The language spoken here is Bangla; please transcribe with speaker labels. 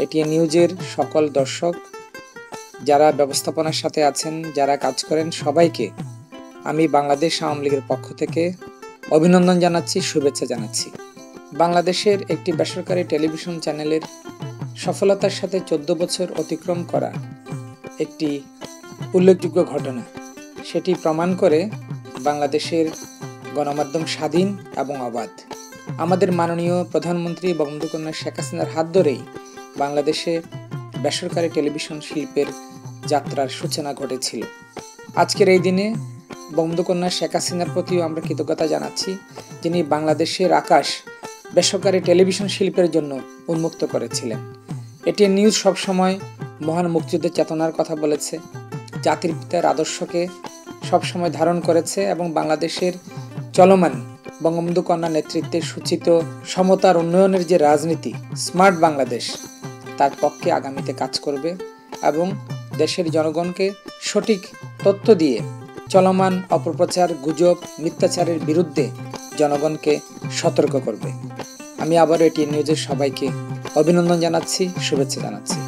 Speaker 1: এটিএন নিউজের সকল দর্শক যারা ব্যবস্থাপনার সাথে আছেন, যারা কাজ করেন, সবাইকে আমি বাংলাদেশ আওয়ামী লীগের পক্ষ থেকে অভিনন্দন জানাচ্ছি, শুভেচ্ছা জানাচ্ছি। বাংলাদেশের একটি বেসরকারি টেলিভিশন চ্যানেলের সফলতার সাথে 14 বছর অতিক্রম করা একটি উল্লেখযোগ্য ঘটনা। সেটি প্রমাণ করে বাংলাদেশের গণমাধ্যম স্বাধীন এবং অবাধ। আমাদের মাননীয় প্রধানমন্ত্রী বঙ্গবন্ধু শেখ হাসিনার হাত ধরেই বাংলাদেশে বেসরকারি টেলিভিশন শিল্পের যাত্রার সূচনা ঘটেছিল। আজকের এই দিনে বঙ্গবন্ধু শেখ হাসিনার প্রতিও আমরা কৃতজ্ঞতা জানাচ্ছি, যিনি বাংলাদেশের আকাশ বেসরকারি টেলিভিশন শিল্পের জন্য উন্মুক্ত করেছিলেন। এটিএন নিউজ সবসময় মহান মুক্তিযুদ্ধের চেতনার কথা বলেছে, জাতির পিতার আদর্শকে সবসময় ধারণ করেছে এবং বাংলাদেশের চলমান বঙ্গবন্ধু কন্যা নেতৃত্বে সূচিত সমতার উন্নয়নের যে রাজনীতি, স্মার্ট বাংলাদেশ, তার পক্ষে আগামীতে কাজ করবে এবং দেশের জনগণকে সঠিক তথ্য দিয়ে চলমান অপপ্রচার, গুজব, মিথ্যাচারের বিরুদ্ধে জনগণকে সতর্ক করবে। আমি আবারও এটিএন নিউজের সবাইকে অভিনন্দন জানাচ্ছি, শুভেচ্ছা জানাচ্ছি।